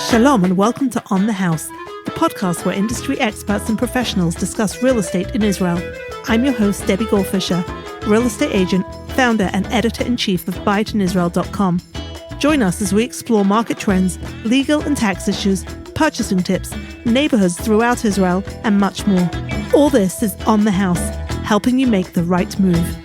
Shalom and welcome to On the House, the podcast where industry experts and professionals discuss real estate in Israel. I'm your host, Debbie Goldfischer, real estate agent, founder and editor-in-chief of buyitinisrael.com. Join us as we explore market trends, legal and tax issues, purchasing tips, neighborhoods throughout Israel, and much more. All this is On the House, helping you make the right move.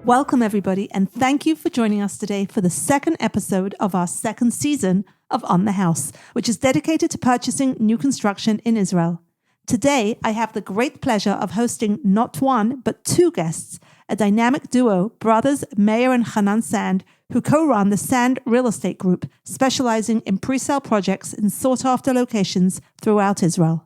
Welcome, everybody, and thank you for joining us today for the second episode of our second season of On the House, which is dedicated to purchasing new construction in Israel. Today, I have the great pleasure of hosting not one, but two guests, a dynamic duo, brothers Meir and Chanan Sand, who co-run the Sand Real Estate Group, specializing in pre-sale projects in sought-after locations throughout Israel.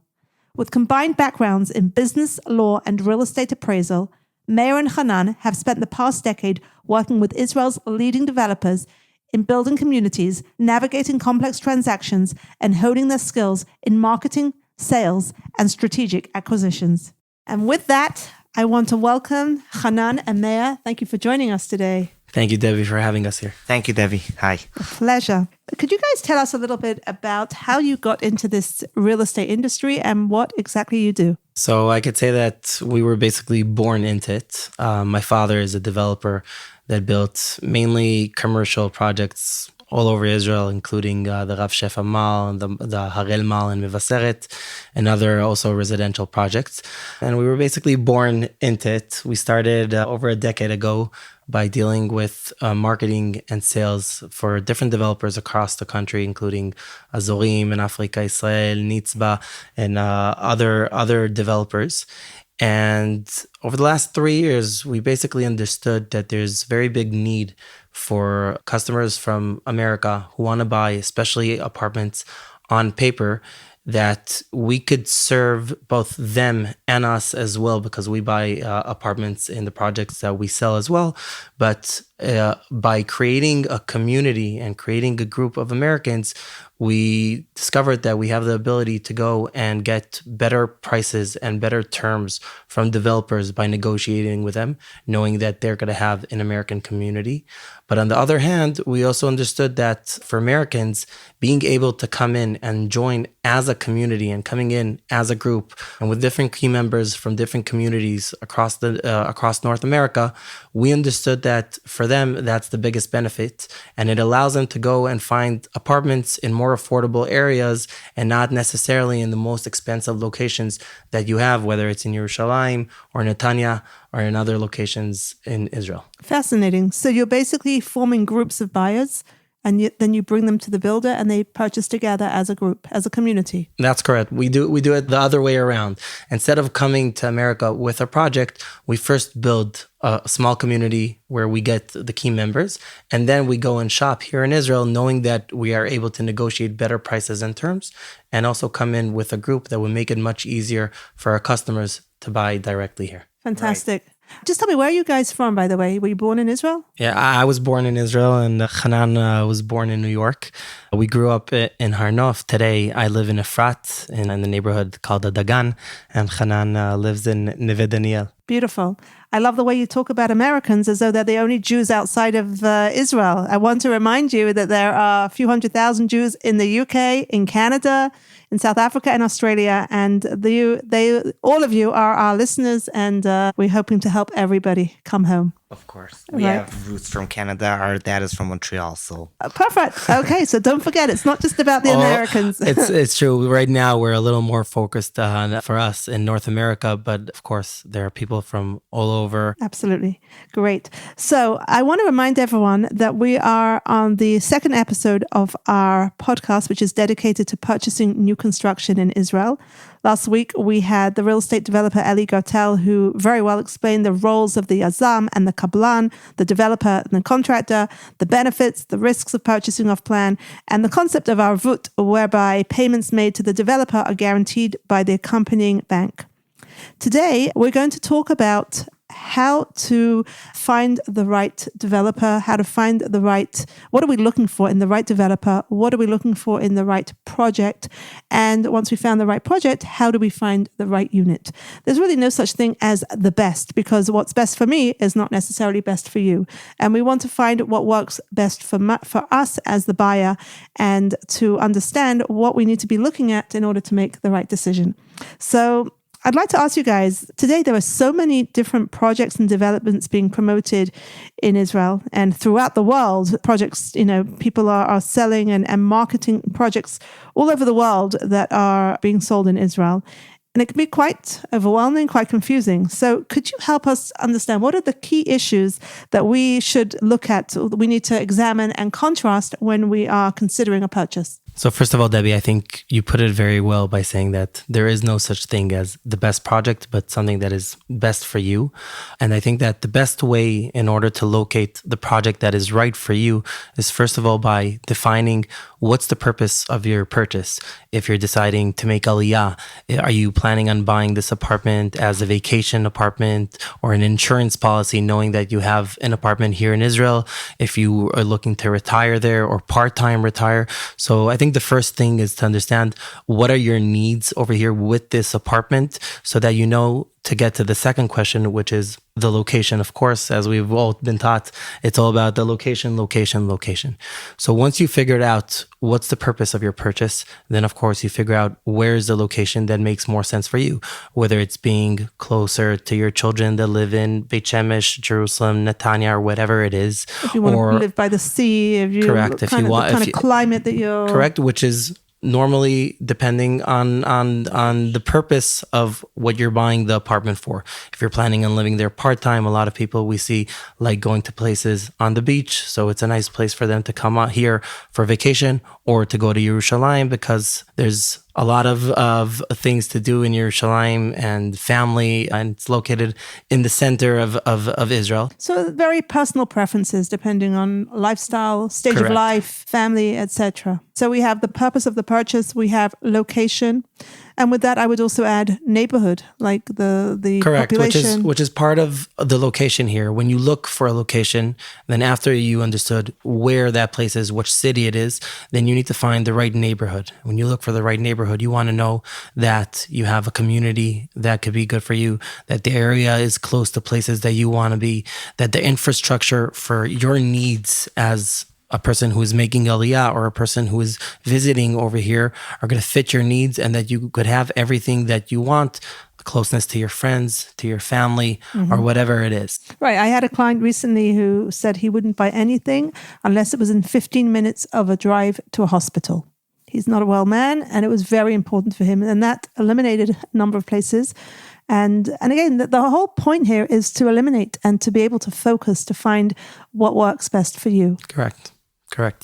With combined backgrounds in business, law, and real estate appraisal, Meir and Chanan have spent the past decade working with Israel's leading developers in building communities, navigating complex transactions, and honing their skills in marketing, sales, and strategic acquisitions. And with that, I want to welcome Chanan and Meir. Thank you for joining us today. Thank you, Debbie, for having us here. Thank you, Debbie. Hi. A pleasure. Could you guys tell us a little bit about how you got into this real estate industry and what exactly you do? So I could say that we were basically born into it. My father is a developer that built mainly commercial projects all over Israel, including the Rav Shefa Mall and the Harel Mall in Mevaseret, and other also residential projects. And we were basically born into it. We started over a decade ago by dealing with marketing and sales for different developers across the country, including Azorim and Africa Israel, Nitzba, and other developers. And over the last 3 years, we basically understood that there's very big need for customers from America who want to buy, especially apartments on paper, that we could serve both them and us as well, because we buy apartments in the projects that we sell as well. But by creating a community and creating a group of Americans, we discovered that we have the ability to go and get better prices and better terms from developers by negotiating with them, knowing that they're going to have an American community. But on the other hand, we also understood that for Americans, being able to come in and join as a community and coming in as a group and with different key members from different communities across North America, we understood that for them, that's the biggest benefit. And it allows them to go and find apartments in more affordable areas and not necessarily in the most expensive locations that you have, whether it's in Yerushalayim or Netanya or in other locations in Israel. Fascinating. So you're basically forming groups of buyers, and then you bring them to the builder and they purchase together as a group, as a community. That's correct. We do it the other way around. Instead of coming to America with a project, we first build a small community where we get the key members, and then we go and shop here in Israel, knowing that we are able to negotiate better prices and terms, and also come in with a group that will make it much easier for our customers to buy directly here. Fantastic. Right. Just tell me, where are you guys from, by the way? Were you born in Israel? Yeah, I was born in Israel, and Chanan was born in New York. We grew up in Har Nof. Today, I live in Efrat, in the neighborhood called the Dagan, and Chanan lives in Neve Daniel. Beautiful. I love the way you talk about Americans as though they're the only Jews outside of Israel. I want to remind you that there are a few 100,000 Jews in the UK, in Canada, in South Africa and Australia, and all of you are our listeners, and we're hoping to help everybody come home. Of course. We have roots from Canada. Our dad is from Montreal, so... Perfect. Okay, so don't forget, it's not just about the Americans. It's true. Right now, we're a little more focused on, for us, in North America, but of course, there are people from all over. Absolutely. Great. So I want to remind everyone that we are on the second episode of our podcast, which is dedicated to purchasing new construction in Israel. Last week, we had the real estate developer Eli Gartel, who very well explained the roles of the Yazam and the Kablan, the developer and the contractor, the benefits, the risks of purchasing off plan, and the concept of arvut, whereby payments made to the developer are guaranteed by the accompanying bank. Today, we're going to talk about how to find the right developer, how to find the right, what are we looking for in the right developer? What are we looking for in the right project? And once we found the right project, how do we find the right unit? There's really no such thing as the best, because what's best for me is not necessarily best for you. And we want to find what works best for us as the buyer, and to understand what we need to be looking at in order to make the right decision. So I'd like to ask you guys, today there are so many different projects and developments being promoted in Israel and throughout the world. Projects, people are selling and marketing projects all over the world that are being sold in Israel. And it can be quite overwhelming, quite confusing. So could you help us understand what are the key issues that we should look at, we need to examine and contrast when we are considering a purchase? So first of all, Debbie, I think you put it very well by saying that there is no such thing as the best project, but something that is best for you. And I think that the best way in order to locate the project that is right for you is first of all by defining what's the purpose of your purchase. If you're deciding to make aliyah, are you planning on buying this apartment as a vacation apartment or an insurance policy, knowing that you have an apartment here in Israel? If you are looking to retire there or part-time retire. So I think the first thing is to understand what are your needs over here with this apartment, so that you know to get to the second question, which is the location. Of course, as we've all been taught, it's all about the location. So once you figured out what's the purpose of your purchase, then of course you figure out where's the location that makes more sense for you, whether it's being closer to your children that live in Beit Shemesh, Jerusalem, Netanya, or whatever it is. If you want to live by the sea, if you correct, if you want, the kind of climate that you're correct, which is normally depending on the purpose of what you're buying the apartment for. If you're planning on living there part-time, a lot of people we see like going to places on the beach, so it's a nice place for them to come out here for vacation, or to go to Yerushalayim because there's a lot of things to do in Yerushalayim and family, and it's located in the center of Israel. So very personal preferences depending on lifestyle, stage Correct. of life, family, etc. So we have the purpose of the purchase, we have location, and with that I would also add neighborhood, like the correct, population. which is part of the location here. When you look for a location, then after you understood where that place is, which city it is, then you need to find the right neighborhood. When you look for the right neighborhood, you want to know that you have a community that could be good for you, that the area is close to places that you want to be, that the infrastructure for your needs as a person who is making aliyah or a person who is visiting over here are going to fit your needs, and that you could have everything that you want, closeness to your friends, to your family, or whatever it is. Right. I had a client recently who said he wouldn't buy anything unless it was in 15 minutes of a drive to a hospital. He's not a well man, and it was very important for him. And that eliminated a number of places. And again, the whole point here is to eliminate and to be able to focus, to find what works best for you. Correct.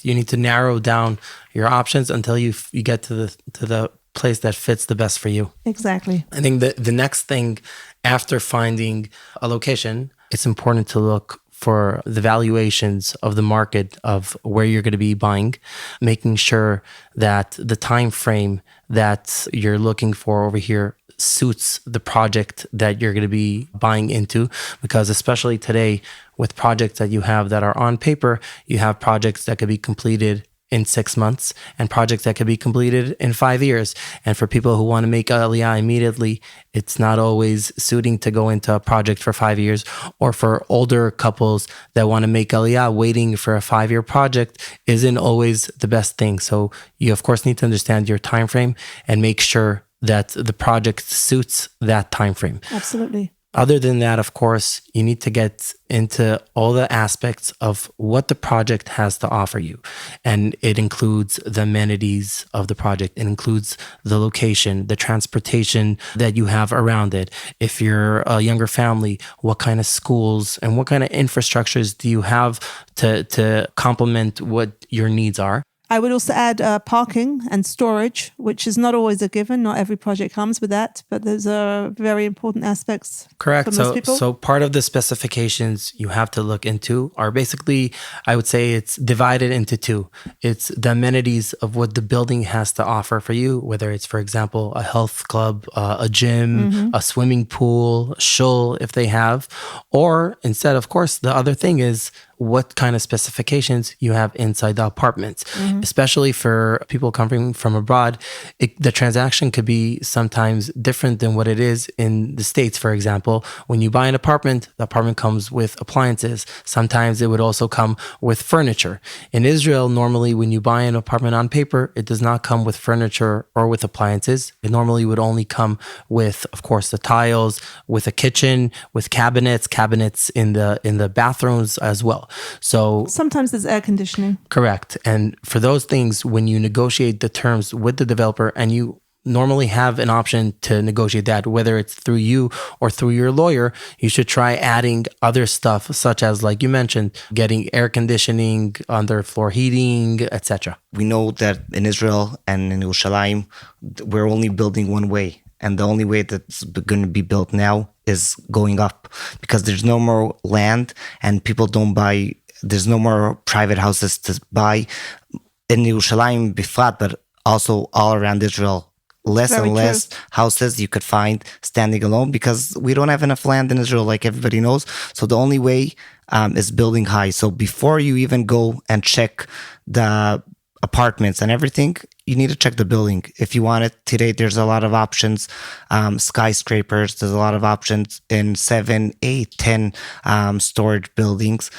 You need to narrow down your options until you get to the place that fits the best for you. Exactly. I think the next thing after finding a location, it's important to look for the valuations of the market of where you're going to be buying, making sure that the time frame that you're looking for over here suits the project that you're going to be buying into. Because especially today with projects that you have that are on paper, you have projects that could be completed in 6 months and projects that could be completed in 5 years. And for people who want to make aliyah immediately, it's not always suiting to go into a project for 5 years. Or for older couples that want to make aliyah, waiting for a 5-year project isn't always the best thing. So you of course need to understand your time frame and make sure that the project suits that time frame. Absolutely. Other than that, of course, you need to get into all the aspects of what the project has to offer you. And it includes the amenities of the project. It includes the location, the transportation that you have around it. If you're a younger family, what kind of schools and what kind of infrastructures do you have to complement what your needs are? I would also add parking and storage, which is not always a given. Not every project comes with that, but those are very important aspects. Correct. For most people. So part of the specifications you have to look into are basically, I would say it's divided into two. It's the amenities of what the building has to offer for you, whether it's, for example, a health club, a gym, a swimming pool, a shul, if they have, or instead, of course, the other thing is what kind of specifications you have inside the apartments, especially for people coming from abroad. The transaction could be sometimes different than what it is in the States. For example, when you buy an apartment, the apartment comes with appliances. Sometimes it would also come with furniture. In Israel, normally when you buy an apartment on paper, it does not come with furniture or with appliances. It normally would only come with, of course, the tiles, with a kitchen, with cabinets in the bathrooms as well. So Sometimes there's air conditioning. correct. And for those things, when you negotiate the terms with the developer, and you normally have an option to negotiate that, whether it's through you or through your lawyer, you should try adding other stuff, such as, like you mentioned, getting air conditioning, underfloor heating, etc. We know that in Israel and in Yerushalayim, we're only building one way. And the only way that's going to be built now is going up, because there's no more land and people don't buy. There's no more private houses to buy in Yerushalayim bifrat, but also all around Israel. Less Very and less houses you could find standing alone, because we don't have enough land in Israel, like everybody knows. So the only way is building high. So before you even go and check the apartments and everything, you need to check the building. If you want it today, there's a lot of options. Skyscrapers, there's a lot of options in 7, 8, 10 storage buildings.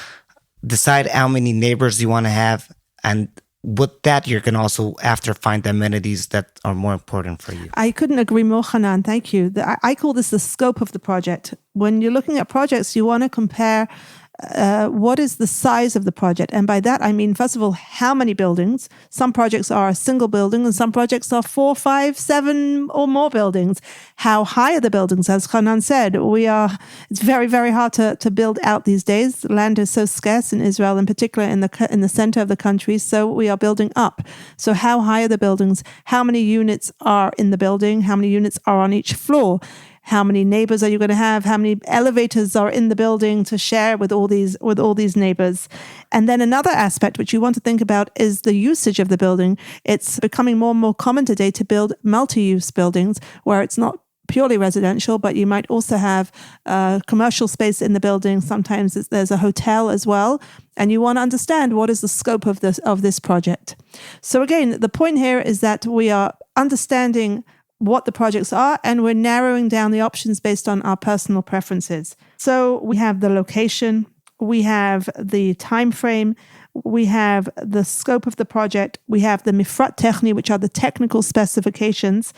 Decide how many neighbors you want to have, and with that, you can also after find the amenities that are more important for you. I couldn't agree more, Hanan. Thank you. I call this the scope of the project. When you're looking at projects, you want to compare what is the size of the project. And by that, I mean, first of all, how many buildings? Some projects are a single building and some projects are 4, 5, 7 or more buildings. How high are the buildings? As Chanan said, it's very, very hard to build out these days. Land is so scarce in Israel, in particular in the center of the country. So we are building up. So how high are the buildings? How many units are in the building? How many units are on each floor? How many neighbors are you going to have? How many elevators are in the building to share with all these neighbors? And then another aspect which you want to think about is the usage of the building. It's becoming more and more common today to build multi-use buildings where it's not purely residential, but you might also have commercial space in the building. Sometimes there's a hotel as well. And you want to understand what is the scope of this project. So again, the point here is that we are understanding what the projects are, and we're narrowing down the options based on our personal preferences. So we have the location, we have the time frame, we have the scope of the project, we have the mifrat techni, which are the technical specifications.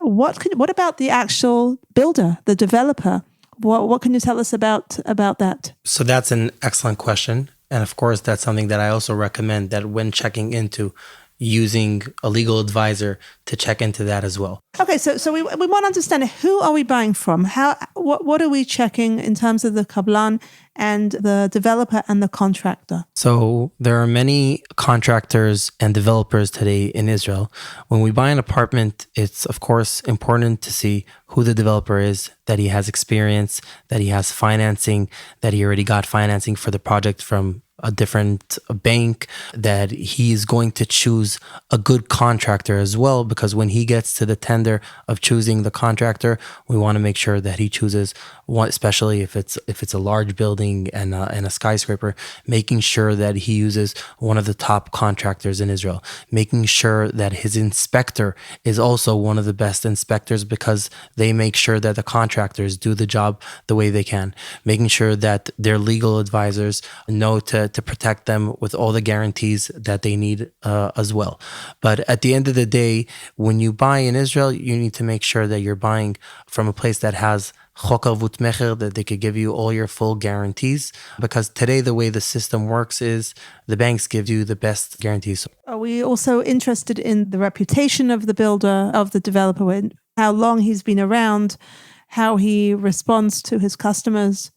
What about the actual builder, the developer? What can you tell us about that? So that's an excellent question. And of course, that's something that I also recommend, that when checking into using a legal advisor to check into that as well. Okay, so we want to understand, who are we buying from? What are we checking in terms of the kablan and the developer and the contractor? So there are many contractors and developers today in Israel. When we buy an apartment, it's of course important to see who the developer is, that he has experience, that he has financing, that he already got financing for the project from a different bank, that he is going to choose a good contractor as well, because when he gets to the tender of choosing the contractor, we want to make sure that he chooses one, especially if it's a large building and a skyscraper, making sure that he uses one of the top contractors in Israel, making sure that his inspector is also one of the best inspectors, because they make sure that the contractors do the job the way they can, making sure that their legal advisors know to protect them with all the guarantees that they need as well. But at the end of the day, when you buy in Israel, you need to make sure that you're buying from a place that has chok arvut mecher, that they could give you all your full guarantees. Because today, the way the system works is the banks give you the best guarantees. Are we also interested in the reputation of the builder, of the developer, how long he's been around, how he responds to his customers?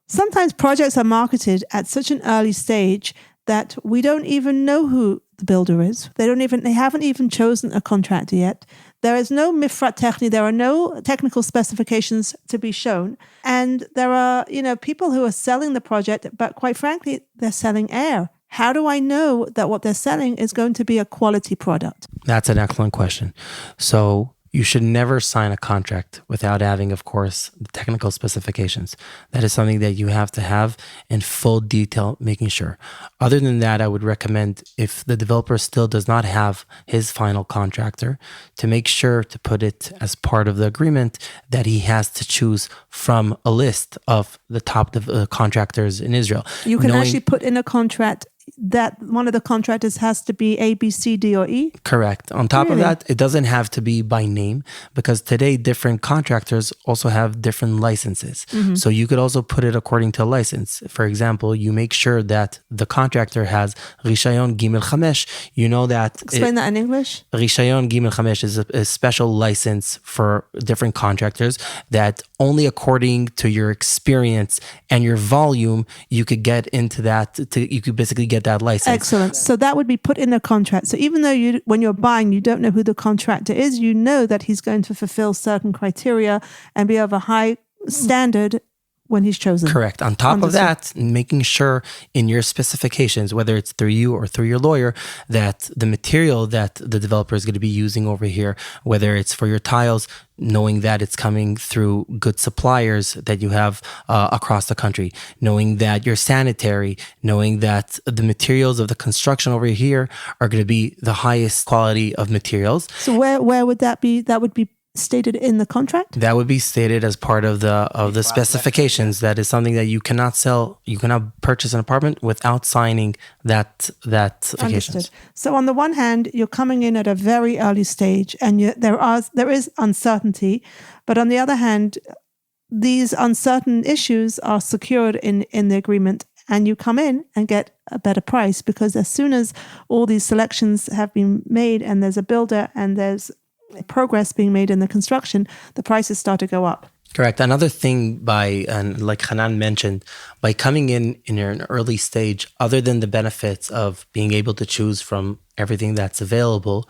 Sometimes projects are marketed at such an early stage that we don't even know who the builder is. They haven't even chosen a contractor yet. There is no mifrat techni. There are no technical specifications to be shown. And there are, people who are selling the project, but quite frankly, they're selling air. How do I know that what they're selling is going to be a quality product? That's an excellent question. So you should never sign a contract without having, of course, the technical specifications. That is something that you have to have in full detail, making sure. Other than that, I would recommend, if the developer still does not have his final contractor, to make sure to put it as part of the agreement that he has to choose from a list of the top contractors in Israel. You can actually put in a contract that one of the contractors has to be A, B, C, D, or E? Correct. On top of that, it doesn't have to be by name, because today different contractors also have different licenses. Mm-hmm. So you could also put it according to a license. For example, you make sure that the contractor has Rishayon Gimel Chamesh. You know that... Explain that in English. Rishayon Gimel Chamesh is a special license for different contractors that only according to your experience and your volume, you could get into that, you could basically get that license. Excellent. So that would be put in a contract. So even though when you're buying, you don't know who the contractor is, you know that he's going to fulfill certain criteria and be of a high standard when he's chosen. Correct. On top of that, making sure in your specifications, whether it's through you or through your lawyer, that the material that the developer is going to be using over here, whether it's for your tiles, knowing that it's coming through good suppliers that you have across the country, knowing that you're sanitary, knowing that the materials of the construction over here are going to be the highest quality of materials. So where would that be? That would be stated in the contract? That would be stated as part of the specifications. That is something that you cannot sell. You cannot purchase an apartment without signing that specifications. Understood. So on the one hand, you're coming in at a very early stage, and there is uncertainty, but on the other hand, these uncertain issues are secured in the agreement, and you come in and get a better price, because as soon as all these selections have been made and there's a builder and there's progress being made in the construction, the prices start to go up. Correct. Another thing and like Chanan mentioned, by coming in an early stage, other than the benefits of being able to choose from everything that's available,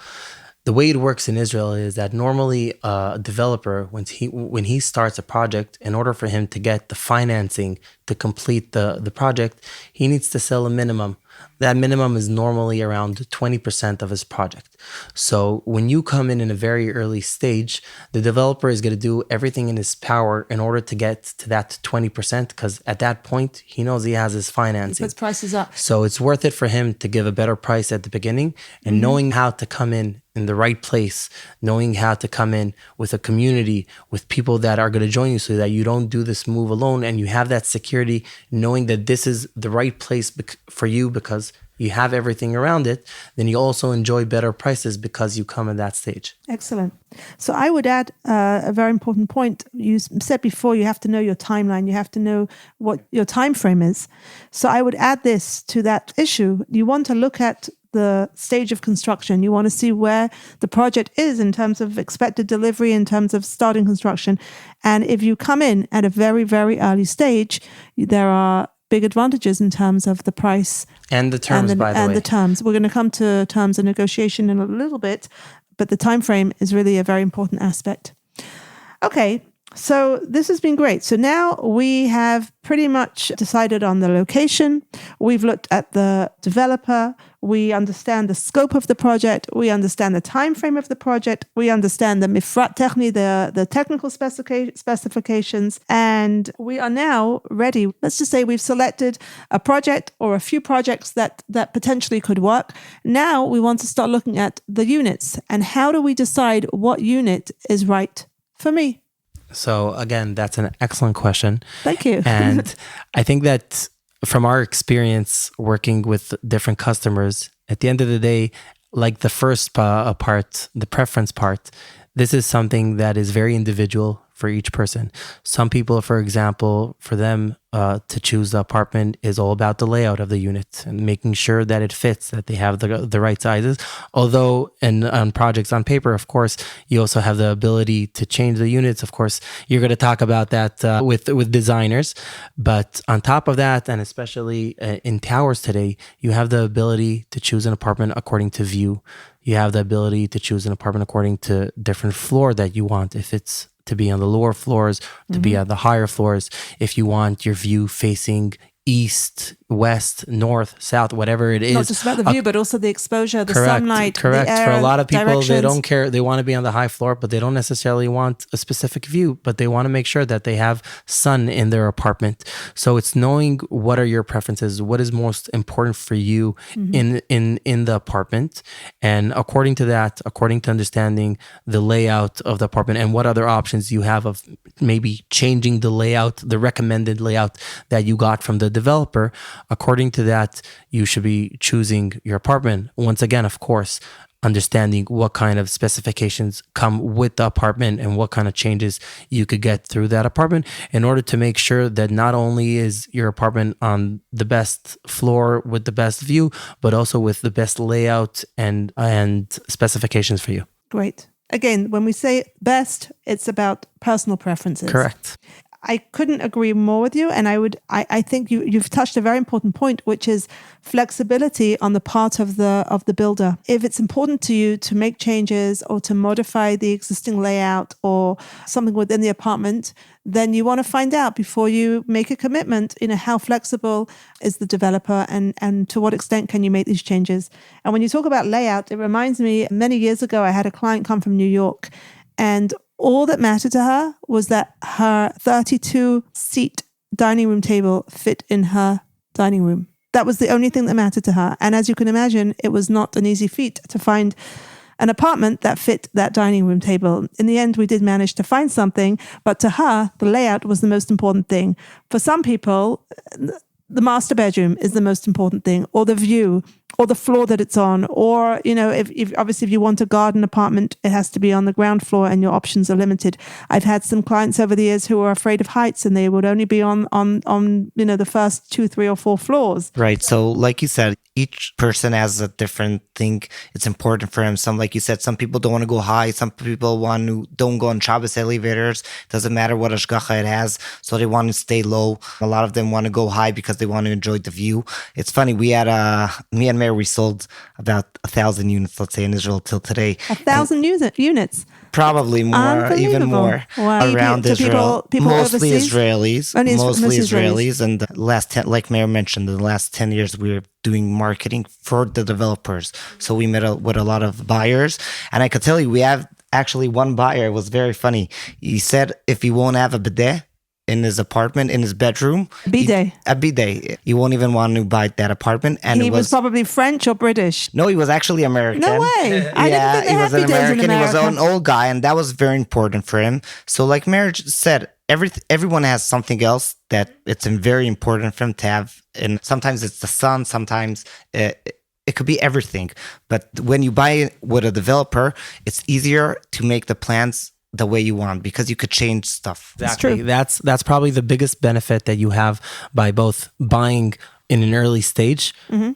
the way it works in Israel is that normally a developer, when he starts a project, in order for him to get the financing to complete the project, he needs to sell a minimum. That minimum is normally around 20% of his project. So when you come in a very early stage, the developer is going to do everything in his power in order to get to that 20%, because at that point, he knows he has his financing. He puts prices up. So it's worth it for him to give a better price at the beginning, and knowing how to come in the right place, knowing how to come in with a community, with people that are going to join you, so that you don't do this move alone, and you have that security, knowing that this is the right place for you because you have everything around it. Then you also enjoy better prices because you come at that stage. Excellent. So I would add a very important point. You said before, you have to know your timeline. You have to know what your time frame is. So I would add this to that issue. You want to look at the stage of construction. You want to see where the project is in terms of expected delivery, in terms of starting construction. And if you come in at a very, very early stage, there are big advantages in terms of the price and the terms, by the way. And the terms. We're going to come to terms and negotiation in a little bit, but the time frame is really a very important aspect. Okay, so this has been great. So now we have pretty much decided on the location. We've looked at the developer. We understand the scope of the project. We understand the time frame of the project. We understand the mifrat techni, the technical specifications. And we are now ready. Let's just say we've selected a project or a few projects that potentially could work. Now we want to start looking at the units. And how do we decide what unit is right for me? So again, that's an excellent question. Thank you. And I think that from our experience working with different customers, at the end of the day, like the first part, the preference part, this is something that is very individual for each person. Some people, for example, for them to choose the apartment is all about the layout of the unit and making sure that it fits, that they have the right sizes. Although on projects on paper, of course, you also have the ability to change the units. Of course, you're going to talk about that with designers. But on top of that, and especially in towers today, you have the ability to choose an apartment according to view. You have the ability to choose an apartment according to different floor that you want. If it's to be on the lower floors, to be on the higher floors. If you want your view facing east, west, north, south, whatever it is. Not just about the view, but also the exposure, the sunlight, correct. the air, For a lot of people, directions. they don't care. They want to be on the high floor, but they don't necessarily want a specific view, but they want to make sure that they have sun in their apartment. So it's knowing what are your preferences, what is most important for you in the apartment. And according to that, according to understanding the layout of the apartment and what other options you have of maybe changing the layout, the recommended layout that you got from the developer, according to that, you should be choosing your apartment. Once again, of course, understanding what kind of specifications come with the apartment and what kind of changes you could get through that apartment in order to make sure that not only is your apartment on the best floor with the best view, but also with the best layout and specifications for you. Great. Again, when we say best, it's about personal preferences. Correct. I couldn't agree more with you. And I think you've touched a very important point, which is flexibility on the part of the builder. If it's important to you to make changes or to modify the existing layout or something within the apartment, then you want to find out before you make a commitment, how flexible is the developer and to what extent can you make these changes. And when you talk about layout, it reminds me, many years ago, I had a client come from New York, and all that mattered to her was that her 32-seat dining room table fit in her dining room. That was the only thing that mattered to her. And as you can imagine, it was not an easy feat to find an apartment that fit that dining room table. In the end, we did manage to find something, but to her, the layout was the most important thing. For some people, the master bedroom is the most important thing, or the view, or the floor that it's on, or if you want a garden apartment, it has to be on the ground floor and your options are limited. I've had some clients over the years who are afraid of heights and they would only be on the first 2, 3, or 4 floors. Right. So like you said, each person has a different thing. It's important for him. Like you said, some people don't want to go high. Some people don't go on Shabbos elevators. Doesn't matter what hashgacha it has. So they want to stay low. A lot of them want to go high because they want to enjoy the view. It's funny. We had me and Meir, we sold about 1,000 units, let's say, in Israel till today. 1,000 units? Probably more, even more, around Israel. People mostly overseas? Israelis, Mostly Israelis. And the last 10, like Meir mentioned, the last 10 years we were doing marketing for the developers. So we met with a lot of buyers, and I could tell you, we have actually one buyer. It was very funny. He said if he won't have a bidet in his apartment, in his bedroom. A bidet. He won't even want to buy that apartment. And he was probably French or British. No, he was actually American. No way. Yeah, he was an American. He was an old guy, and that was very important for him. So like marriage said, everyone has something else that it's very important for him to have. And sometimes it's the sun, sometimes it could be everything. But when you buy with a developer, it's easier to make the plans the way you want because you could change stuff. Exactly. That's probably the biggest benefit that you have by both buying in an early stage,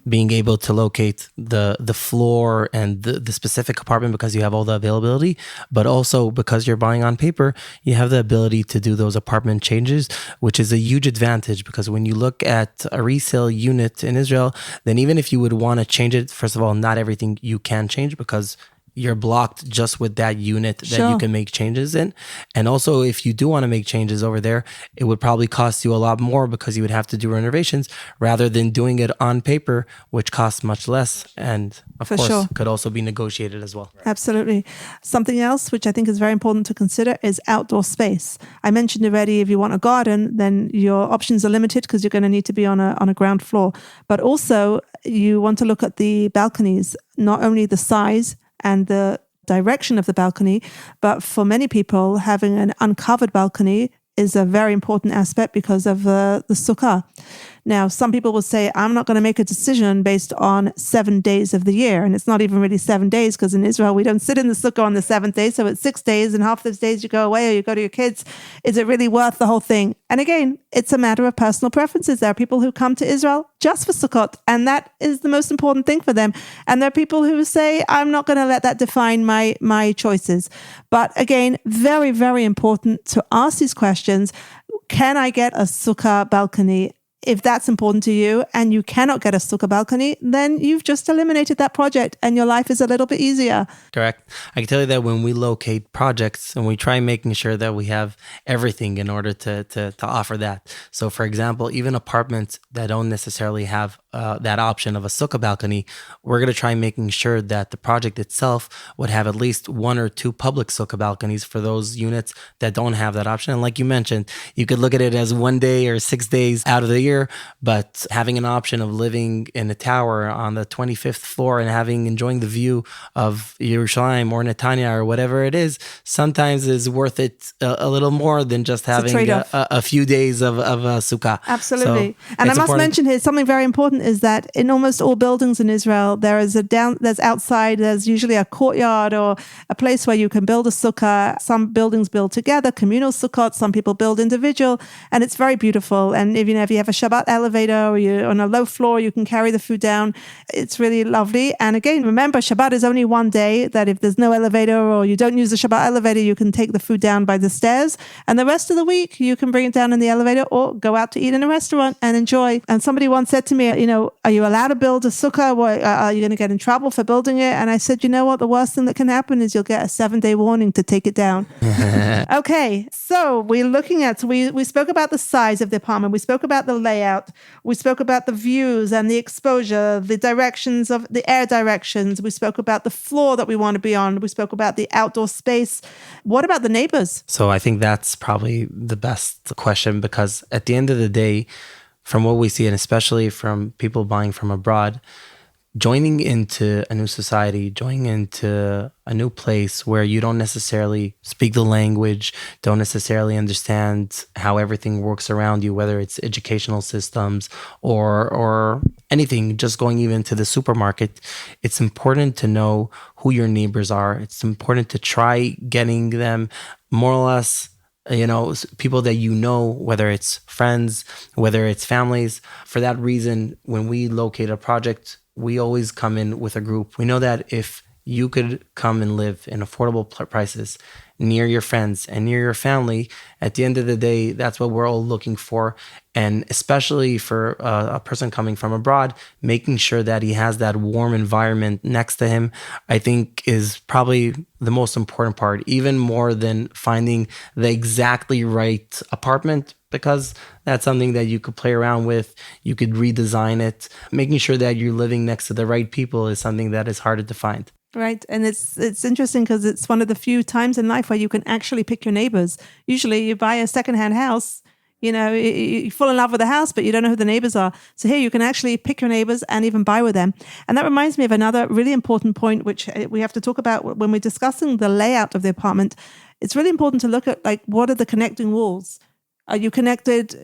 being able to locate the floor and the specific apartment because you have all the availability, but also because you're buying on paper, you have the ability to do those apartment changes, which is a huge advantage because when you look at a resale unit in Israel, then even if you would want to change it, first of all, not everything you can change because you're blocked just with that unit that you can make changes in. And also, if you do want to make changes over there, it would probably cost you a lot more because you would have to do renovations rather than doing it on paper, which costs much less and, of course, could also be negotiated as well. Absolutely. Something else, which I think is very important to consider, is outdoor space. I mentioned already, if you want a garden, then your options are limited because you're going to need to be on a ground floor. But also, you want to look at the balconies, not only the size and the direction of the balcony, but for many people, having an uncovered balcony is a very important aspect because of the sukkah. Now, some people will say, I'm not going to make a decision based on 7 days of the year. And it's not even really 7 days, because in Israel, we don't sit in the sukkah on the 7th day. So it's 6 days, and half those days you go away or you go to your kids. Is it really worth the whole thing? And again, it's a matter of personal preferences. There are people who come to Israel just for Sukkot, and that is the most important thing for them. And there are people who say, I'm not going to let that define my choices. But again, very, very important to ask these questions. Can I get a sukkah balcony? If that's important to you and you cannot get a sukkah balcony, then you've just eliminated that project and your life is a little bit easier. Correct. I can tell you that when we locate projects and we try making sure that we have everything in order to offer that. So for example, even apartments that don't necessarily have that option of a sukkah balcony, we're going to try making sure that the project itself would have at least 1 or 2 public sukkah balconies for those units that don't have that option. And like you mentioned, you could look at it as 1 day or 6 days out of the year, but having an option of living in a tower on the 25th floor and enjoying the view of Yerushalayim or Netanya or whatever it is, sometimes is worth it a little more than just having a few days of a sukkah. Absolutely. So and I must mention here something very important is that in almost all buildings in Israel, there's outside, there's usually a courtyard or a place where you can build a sukkah. Some buildings build together, communal sukkot. Some people build individual, and it's very beautiful. And if you have a Shabbat elevator or you're on a low floor, you can carry the food down. It's really lovely. And again, remember, Shabbat is only one day that if there's no elevator or you don't use the Shabbat elevator, you can take the food down by the stairs. And the rest of the week, you can bring it down in the elevator or go out to eat in a restaurant and enjoy. And somebody once said to me, are you allowed to build a sukkah? Are you going to get in trouble for building it? And I said, you know what? The worst thing that can happen is you'll get a 7-day warning to take it down. Okay. So we spoke about the size of the apartment. We spoke about the layout. We spoke about the views and the exposure, the directions of the air directions. We spoke about the floor that we want to be on. We spoke about the outdoor space. What about the neighbors? So I think that's probably the best question, because at the end of the day, from what we see, and especially from people buying from abroad, joining into a new society, joining into a new place where you don't necessarily speak the language, don't necessarily understand how everything works around you, whether it's educational systems or anything, just going even to the supermarket, it's important to know who your neighbors are. It's important to try getting them more or less, people that whether it's friends, whether it's families. For that reason, when we locate a project, we always come in with a group. We know that if you could come and live in affordable prices near your friends and near your family, at the end of the day, that's what we're all looking for. And especially for a person coming from abroad, making sure that he has that warm environment next to him, I think is probably the most important part, even more than finding the exactly right apartment, because that's something that you could play around with. You could redesign it. Making sure that you're living next to the right people is something that is harder to find. Right. And it's interesting because it's one of the few times in life where you can actually pick your neighbors. Usually you buy a secondhand house, you fall in love with the house, but you don't know who the neighbors are. So here you can actually pick your neighbors and even buy with them. And that reminds me of another really important point, which we have to talk about when we're discussing the layout of the apartment. It's really important to look at what are the connecting walls? Are you connected,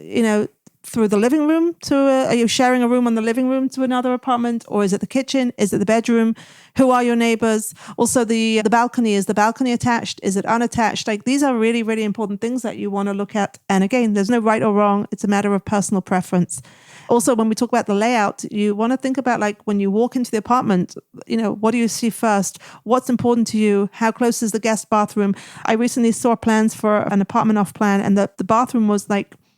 through the living room are you sharing a room on the living room to another apartment, or is it the kitchen? Is it the bedroom? Who are your neighbors? Also the balcony, is the balcony attached? Is it unattached? These are really, really important things that you want to look at. And again, there's no right or wrong. It's a matter of personal preference. Also, when we talk about the layout, you want to think about when you walk into the apartment, what do you see first? What's important to you? How close is the guest bathroom? I recently saw plans for an apartment off plan, and the bathroom was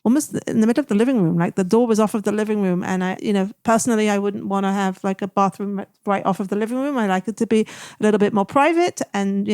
almost in the middle of the living room. The door was off of the living room. And personally, I wouldn't want to have a bathroom right off of the living room. I like it to be a little bit more private and,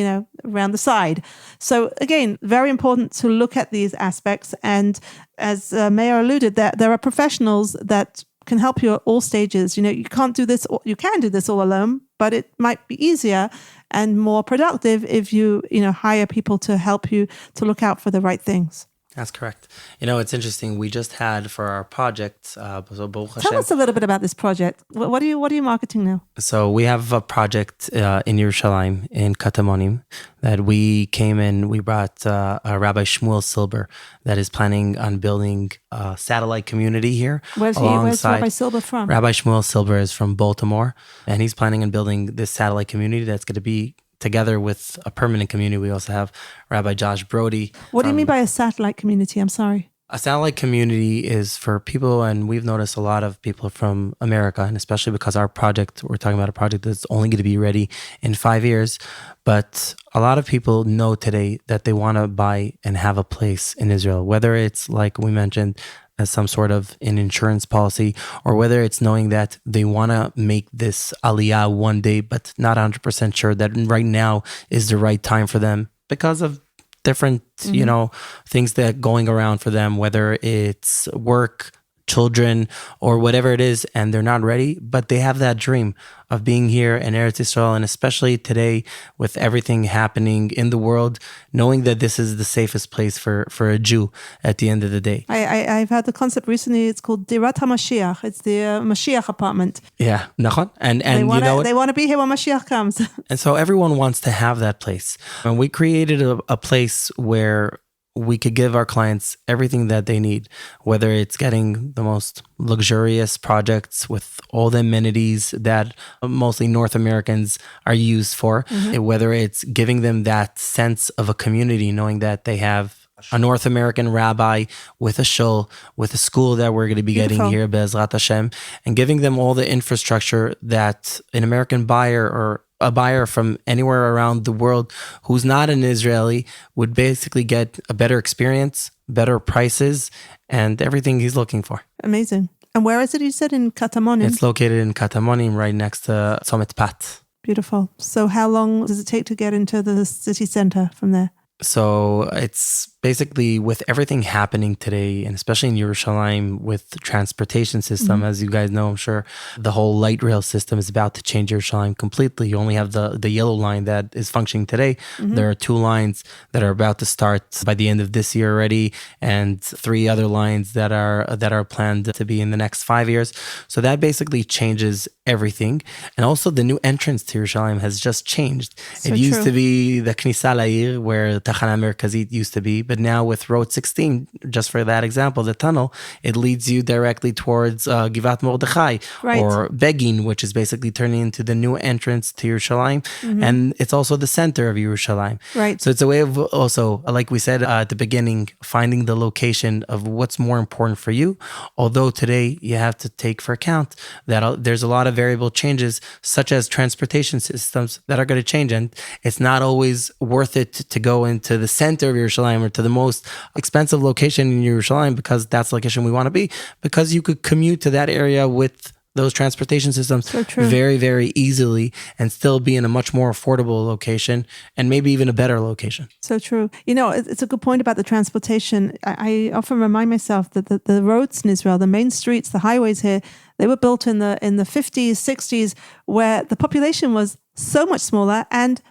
around the side. So again, very important to look at these aspects. And as Meir alluded, that there are professionals that can help you at all stages. You can't do this, you can do this all alone, but it might be easier and more productive if you hire people to help you to look out for the right things. That's correct. It's interesting. We just had for our project, so Baruch Tell Hashem. us a little bit about this project. What are you marketing now? So we have a project in Yerushalayim, in Katamonim, that we came in. We brought Rabbi Shmuel Silber that is planning on building a satellite community here. Where's Rabbi Silber from? Rabbi Shmuel Silber is from Baltimore, and he's planning on building this satellite community that's going to be together with a permanent community. We also have Rabbi Josh Brody. What do you mean by a satellite community? I'm sorry. A satellite community is for people, and we've noticed a lot of people from America, and especially because we're talking about a project that's only going to be ready in 5 years. But a lot of people know today that they want to buy and have a place in Israel, whether it's like we mentioned, as some sort of an insurance policy, or whether it's knowing that they want to make this aliyah one day, but not 100% sure that right now is the right time for them because of different, things that going around for them, whether it's work, children, or whatever it is, and they're not ready, but they have that dream of being here in Eretz Yisrael, and especially today with everything happening in the world, knowing that this is the safest place for a Jew at the end of the day. I've had the concept recently. It's called Dirat HaMashiach. It's the Mashiach apartment. Yeah, nachon. And they want to be here when Mashiach comes. And so everyone wants to have that place. And we created a place where we could give our clients everything that they need, whether it's getting the most luxurious projects with all the amenities that mostly North Americans are used for, whether it's giving them that sense of a community, knowing that they have a North American rabbi with a shul, with a school that we're going to be getting here, Be'ezrat Hashem, and giving them all the infrastructure that an American buyer or a buyer from anywhere around the world who's not an Israeli would basically get a better experience, better prices, and everything he's looking for. Amazing. And where is it, you said, in Katamonim? It's located in Katamonim, right next to Summit Pat. Beautiful. So how long does it take to get into the city center from there? So it's basically with everything happening today, and especially in Yerushalayim with the transportation system, as you guys know, I'm sure the whole light rail system is about to change Yerushalayim completely. You only have the yellow line that is functioning today. There are 2 lines that are about to start by the end of this year already, and 3 other lines that are planned to be in the next 5 years. So that basically changes everything. And also the new entrance to Yerushalayim has just changed. So it used true. to be the Knisa La'ir, where Tachana Merkazit used to be, but now with Road 16, just for that example, the tunnel, it leads you directly towards Givat Mordechai, or Begin, which is basically turning into the new entrance to Yerushalayim, and it's also the center of Yerushalayim. Right. So it's a way of also, like we said at the beginning, finding the location of what's more important for you. Although today you have to take for account that there's a lot of variable changes, such as transportation systems that are going to change, and it's not always worth it to go into the center of Yerushalayim or to the most expensive location in Yerushalayim because that's the location we want to be, because you could commute to that area with those transportation systems very, very easily and still be in a much more affordable location and maybe even a better location. So true. It's a good point about the transportation. I often remind myself that the roads in Israel, the main streets, the highways here, they were built in the 50s, 60s, where the population was so much smaller, and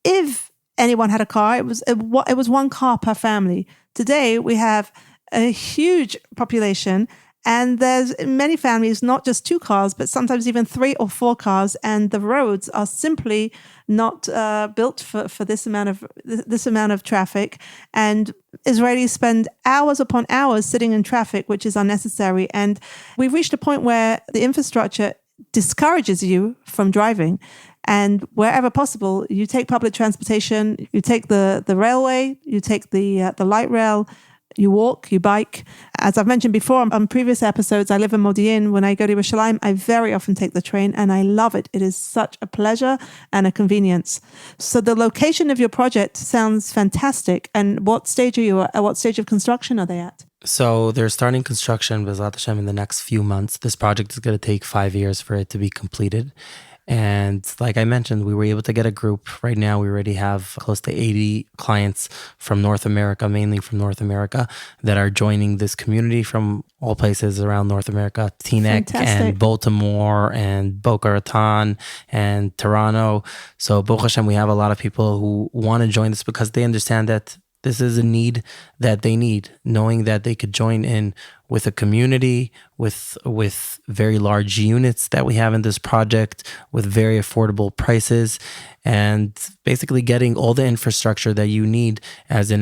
if anyone had a car, it was 1 car per family. Today we have a huge population, and there's many families, not just 2 cars, but sometimes even 3 or 4 cars, and the roads are simply not built for this amount of traffic. And Israelis spend hours upon hours sitting in traffic, which is unnecessary. And we've reached a point where the infrastructure discourages you from driving. And wherever possible, you take public transportation, you take the railway, you take the light rail, you walk, you bike. As I've mentioned before on previous episodes, I live in Modi'in. When I go to Yerushalayim, I very often take the train, and I love it. It is such a pleasure and a convenience. So the location of your project sounds fantastic. And what stage are you at? What stage of construction are they at? So they're starting construction, B'ezrat Hashem, in the next few months. This project is going to take 5 years for it to be completed. And like I mentioned, we were able to get a group. Right now, we already have close to 80 clients from North America, mainly from North America, that are joining this community from all places around North America, Teaneck and Baltimore and Boca Raton and Toronto. So Baruch Hashem, we have a lot of people who want to join this because they understand that This is a need that they need, knowing that they could join in with a community, with very large units that we have in this project, with very affordable prices, and basically getting all the infrastructure that you need as a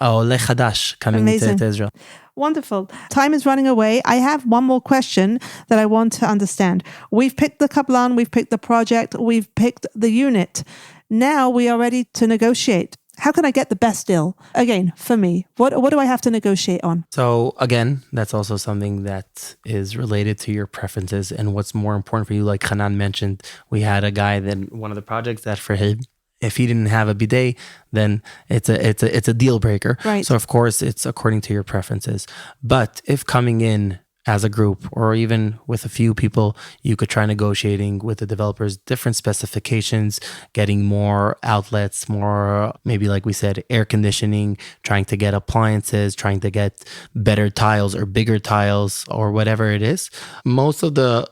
Oleh Chadash coming Amazing. to Israel. Wonderful. Time is running away. I have one more question that I want to understand. We've picked the kablan, we've picked the project, we've picked the unit. Now we are ready to negotiate. How can I get the best deal? Again, for me, what do I have to negotiate on? So again, that's also something that is related to your preferences and what's more important for you. Like Hanan mentioned, we had a guy that one of the projects that for him, if he didn't have a bidet, then it's a deal breaker. Right. So of course it's according to your preferences. But if coming in as a group or even with a few people, you could try negotiating with the developers different specifications, getting more outlets, more maybe like we said, air conditioning, trying to get appliances, trying to get better tiles or bigger tiles or whatever it is. Most of the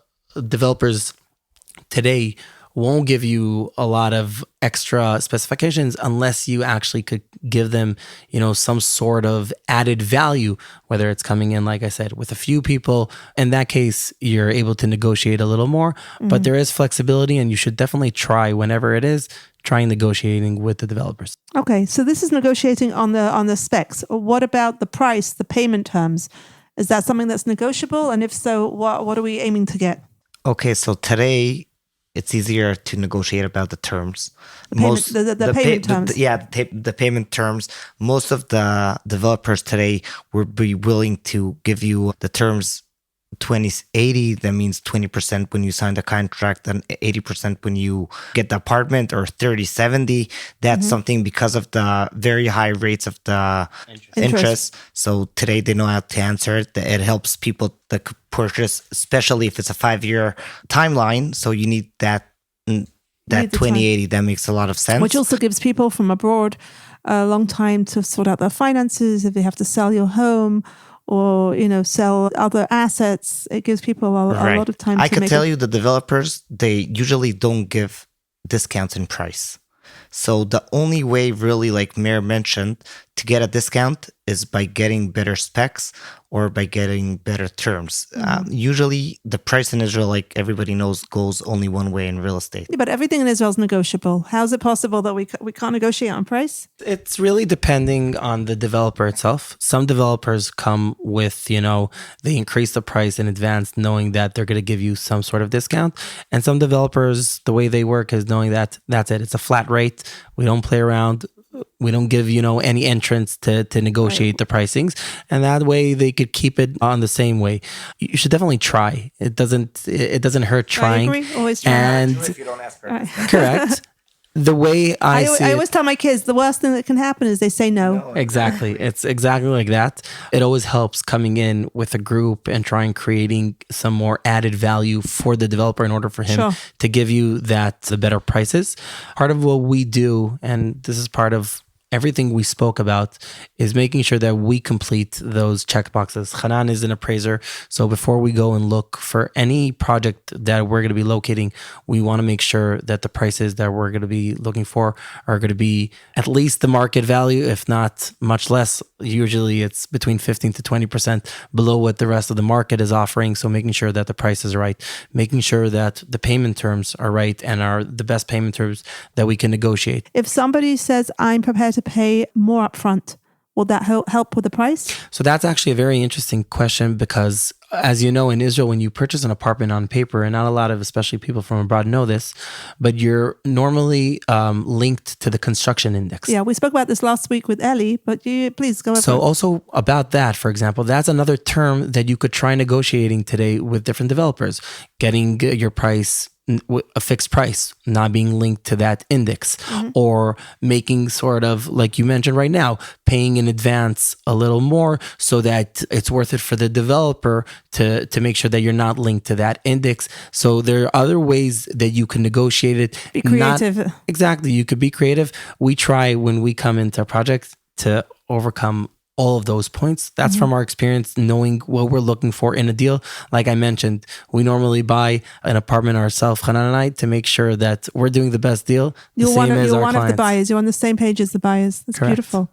developers today won't give you a lot of extra specifications unless you actually could give them, some sort of added value, whether it's coming in, like I said, with a few people. In that case, you're able to negotiate a little more, but there is flexibility and you should definitely try whenever it is, try negotiating with the developers. Okay, so this is negotiating on the specs. What about the price, the payment terms? Is that something that's negotiable? And if so, what are we aiming to get? Okay, so today it's easier to negotiate about the terms. The payment terms. The payment terms. Most of the developers today would be willing to give you the terms 20-80. That means 20% when you sign the contract and 80% when you get the apartment, or 30-70. That's something because of the very high rates of the interest. So today they know how to answer it. It helps people that could purchase, especially if it's a 5-year timeline. So you need that 20-80. That makes a lot of sense. Which also gives people from abroad a long time to sort out their finances. If they have to sell your home or sell other assets, it gives people a lot of time. I could tell you the developers, they usually don't give discounts in price. So the only way, really, like Meir mentioned, to get a discount is by getting better specs or by getting better terms. Usually the price in Israel, like everybody knows, goes only one way in real estate. Yeah, but everything in Israel is negotiable. How is it possible that we can't negotiate on price? It's really depending on the developer itself. Some developers come with, they increase the price in advance knowing that they're going to give you some sort of discount. And some developers, the way they work is knowing that that's it. It's a flat rate. We don't play around. We don't give, any entrance to negotiate the pricings. And that way they could keep it on the same way. You should definitely try. It doesn't hurt trying. I agree. Always try. And If you don't ask for correct. The way I see I always tell my kids the worst thing that can happen is they say no. Exactly. It's exactly like that. It always helps coming in with a group and trying creating some more added value for the developer in order for him to give you the better prices. Part of what we do, and this is part of everything we spoke about, is making sure that we complete those checkboxes. Hanan is an appraiser, so before we go and look for any project that we're going to be locating, we want to make sure that the prices that we're going to be looking for are going to be at least the market value, if not much less. Usually it's between 15 to 20% below what the rest of the market is offering, so making sure that the price is right, making sure that the payment terms are right and are the best payment terms that we can negotiate. If somebody says, I'm prepared to pay more upfront, will that help with the price? So that's actually a very interesting question because, as you know, in Israel, when you purchase an apartment on paper, and not a lot of, especially people from abroad, know this, but you're normally linked to the construction index. Yeah, we spoke about this last week with Ellie, but please go ahead. So also about that, for example, that's another term that you could try negotiating today with different developers, getting your price a fixed price, not being linked to that index, or making sort of, like you mentioned right now, paying in advance a little more so that it's worth it for the developer to make sure that you're not linked to that index. So there are other ways that you can negotiate it. Be creative. Exactly. You could be creative. We try when we come into a project to overcome all of those points. That's from our experience, knowing what we're looking for in a deal. Like I mentioned, we normally buy an apartment ourselves, Chanan and I, to make sure that we're doing the best deal. You're one of the buyers. You're on the same page as the buyers. That's Correct. Beautiful.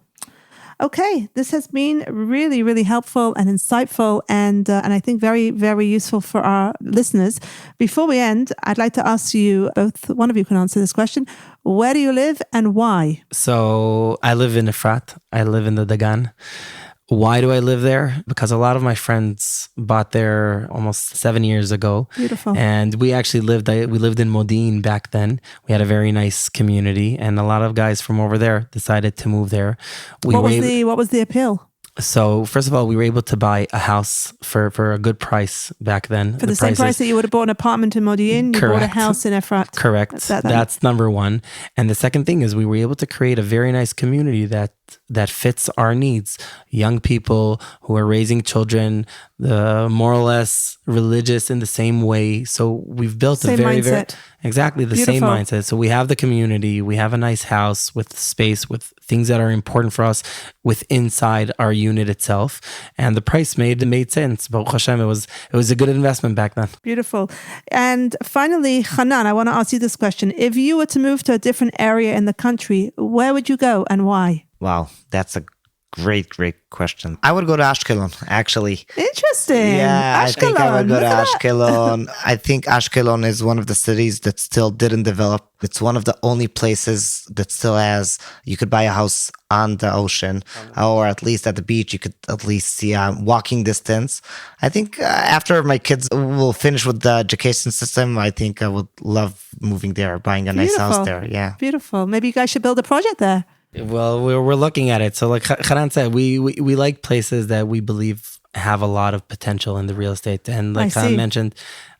Okay, this has been really, really helpful and insightful, and I think very, very useful for our listeners. Before we end, I'd like to ask you both. One of you can answer this question: where do you live and why? So I live in Efrat. I live in the Dagan. Why do I live there? Because a lot of my friends bought there almost 7 years ago. Beautiful. And we actually lived in Modi'in back then. We had a very nice community, and a lot of guys from over there decided to move there. What was the appeal? So first of all, we were able to buy a house for a good price back then. For the same price that you would have bought an apartment in Modi'in, you bought a house in Efrat. Correct. That's number one. And the second thing is we were able to create a very nice community that fits our needs. Young people who are raising children, more or less religious in the same way. So we've built same a very, mindset. very exactly the Beautiful. same mindset. So we have the community, we have a nice house with space, with things that are important for us inside our unit itself. And the price made sense. Baruch Hashem, it was a good investment back then. Beautiful. And finally, Chanan, I want to ask you this question. If you were to move to a different area in the country, where would you go and why? Wow, that's a great question. I would go to Ashkelon, actually. Interesting. Yeah, Ashkelon. I think I would go to Ashkelon. I think Ashkelon is one of the cities that still didn't develop. It's one of the only places that still has, you could buy a house on the ocean, or at least at the beach, you could at least see walking distance. I think after my kids will finish with the education system, I think I would love moving there, buying a nice house there. Yeah. Beautiful. Maybe you guys should build a project there. Well, we're looking at it. So like Chanan said, we like places that we believe have a lot of potential in the real estate. And like Chanan mentioned,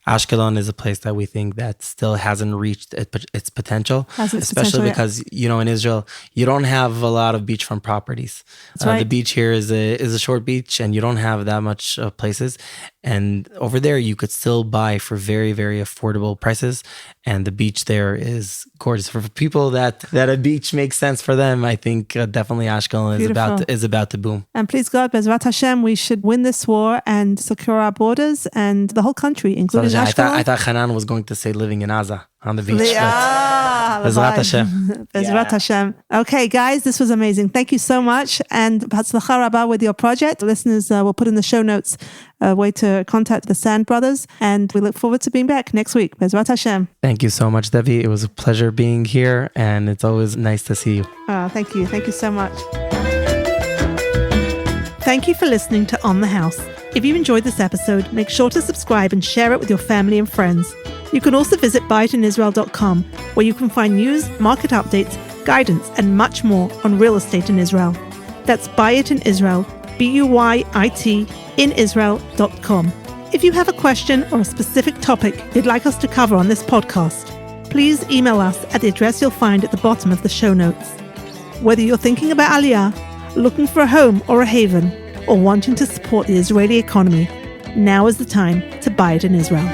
Ashkelon is a place that we think that still hasn't reached its potential, especially because, in Israel, you don't have a lot of beachfront properties. That's right. The beach here is a short beach, and you don't have that much places. And over there, you could still buy for very, very affordable prices. And the beach there is gorgeous. For people that a beach makes sense for them, I think definitely Ashkelon is about to boom. And please God, Bezrat Hashem, we should win this war and secure our borders and the whole country, including Ashkelon. I thought Chanan was going to say living in Aza on the beach. Bezrat Hashem. Bezrat Hashem. Okay, guys, this was amazing. Thank you so much. And B'hatzlacha Rabba with your project. Listeners will put in the show notes a way to contact the Sand brothers. And we look forward to being back next week. Bezrat Hashem. Thank you so much, Debbie. It was a pleasure being here, and it's always nice to see you. Thank you. Thank you so much. Thank you for listening to On the House. If you enjoyed this episode, make sure to subscribe and share it with your family and friends. You can also visit buyitinisrael.com, where you can find news, market updates, guidance, and much more on real estate in Israel. That's Buy It in Israel, BUYIT in Israel.com. If you have a question or a specific topic you'd like us to cover on this podcast, please email us at the address you'll find at the bottom of the show notes. Whether you're thinking about Aliyah, looking for a home or a haven, or wanting to support the Israeli economy, now is the time to buy it in Israel.